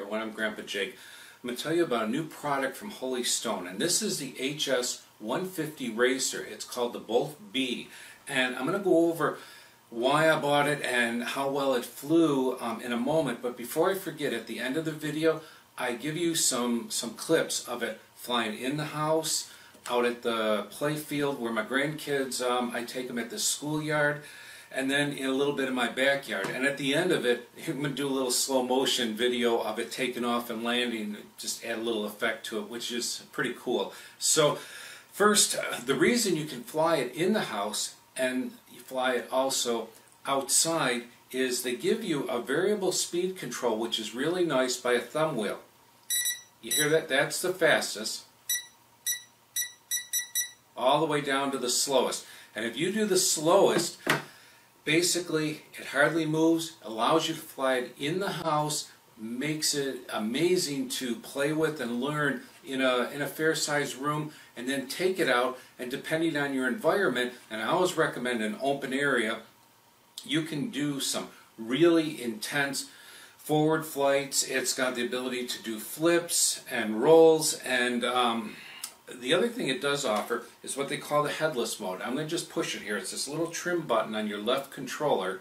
everyone. I'm Grandpa Jake. I'm going to tell you about a new product from Holy Stone, and this is the HS 150 Racer. It's called the Bolt B, and I'm going to go over why I bought it and how well it flew in a moment. But before I forget, at the end of the video, I give you some clips of it flying in the house, out at the play field where my grandkids, I take them at the schoolyard, and then in a little bit of my backyard. And at the end of it, I'm going to do a little slow motion video of it taking off and landing, just add a little effect to it, which is pretty cool. So first, the reason you can fly it in the house and you fly it also outside is they give you a variable speed control, which is really nice, by a thumb wheel. You hear that? That's the fastest, all the way down to the slowest. And if you do the slowest, basically it hardly moves, allows you to fly it in the house, makes it amazing to play with and learn in a fair-sized room, and then take it out, and depending on your environment, and I always recommend an open area, you can do some really intense forward flights. It's got the ability to do flips and rolls, and the other thing it does offer is what they call the headless mode. I'm going to just push it here. It's this little trim button on your left controller.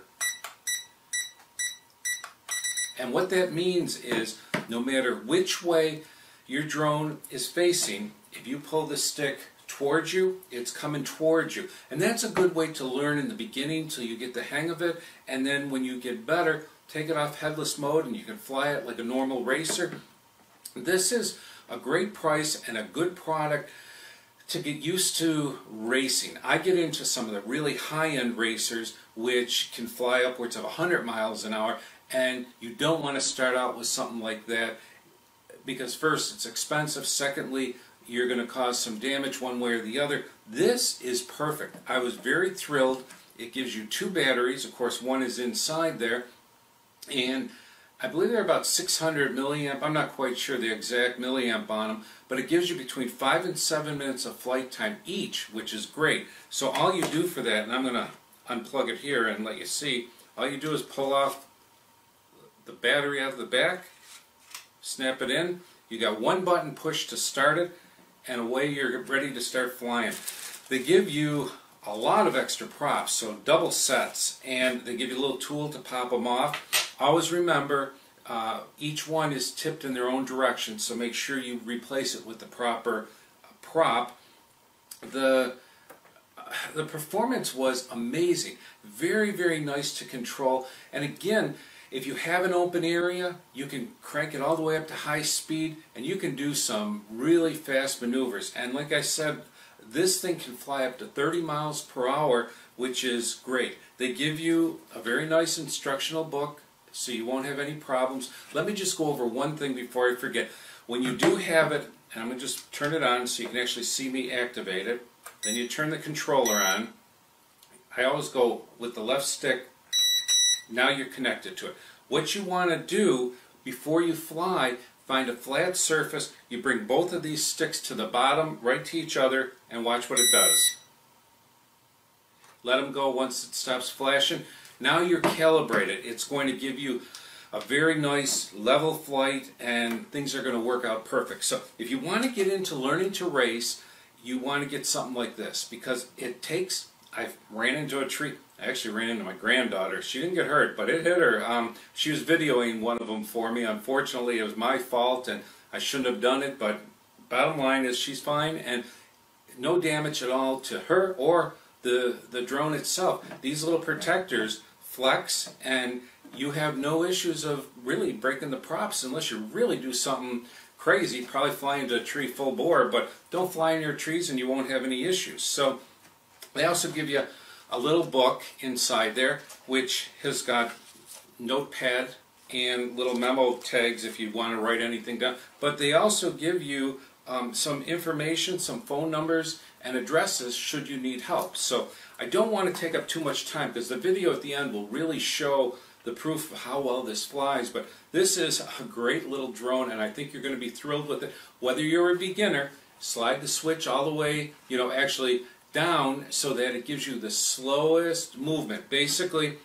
And what that means is no matter which way your drone is facing, if you pull the stick towards you, it's coming towards you. And that's a good way to learn in the beginning till you get the hang of it. And then when you get better, take it off headless mode and you can fly it like a normal racer. This is a great price and a good product to get used to racing. I get into some of the really high-end racers which can fly upwards of 100 miles an hour, and you don't want to start out with something like that because first, it's expensive, secondly, you're going to cause some damage one way or the other. This is perfect. I was very thrilled. It gives you 2 batteries. Of course, one is inside there, and I believe they're about 600 milliamp. I'm not quite sure the exact milliamp on them, but it gives you between 5 and 7 minutes of flight time each, which is great. So all you do for that, and I'm going to unplug it here and let you see, all you do is pull off the battery out of the back, snap it in, you got one button push to start it, and away you're ready to start flying. They give you a lot of extra props, so double sets, and they give you a little tool to pop them off. Always remember, each one is tipped in their own direction, so make sure you replace it with the proper prop. The performance was amazing. Very, very nice to control. And again, if you have an open area, you can crank it all the way up to high speed, and you can do some really fast maneuvers. And like I said, this thing can fly up to 30 miles per hour, which is great. They give you a very nice instructional book, so you won't have any problems. Let me just go over one thing before I forget. When you do have it, and I'm going to just turn it on so you can actually see me activate it, then you turn the controller on. I always go with the left stick. Now you're connected to it. What you want to do before you fly, find a flat surface, you bring both of these sticks to the bottom, right to each other, and watch what it does. Let them go once it stops flashing. Now you're calibrated. It's going to give you a very nice level flight, and things are going to work out perfect. So if you want to get into learning to race, you want to get something like this, because it takes, I ran into a tree. I actually ran into my granddaughter. She didn't get hurt, but it hit her. She was videoing one of them for me. Unfortunately, it was my fault, and I shouldn't have done it, but bottom line is she's fine, and no damage at all to her or the drone itself. These little protectors flex, and you have no issues of really breaking the props unless you really do something crazy, probably fly into a tree full bore, but don't fly in your trees and you won't have any issues. So they also give you a little book inside there which has got notepad and little memo tags if you want to write anything down, but they also give you some information, some phone numbers and addresses should you need help. So I don't want to take up too much time because the video at the end will really show the proof of how well this flies, but this is a great little drone and I think you're going to be thrilled with it. Whether you're a beginner, slide the switch all the way, actually down so that it gives you the slowest movement. Basically,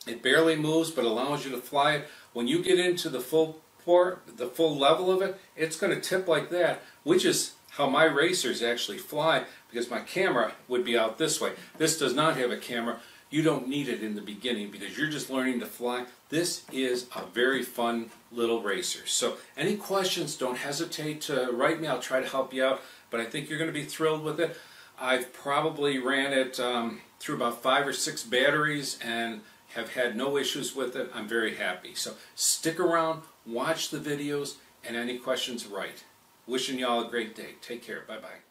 it barely moves but allows you to fly it. When you get into the full pour the full level of it, it's going to tip like that, which is how my racers actually fly, because my camera would be out this way. This does not have a camera. You don't need it in the beginning because you're just learning to fly. This is a very fun little racer. So any questions, don't hesitate to write me. I'll try to help you out, but I think you're going to be thrilled with it. I've probably ran it through about 5 or 6 batteries and have had no issues with it. I'm very happy. So stick around, watch the videos, and any questions, write. Wishing you all a great day. Take care. Bye-bye.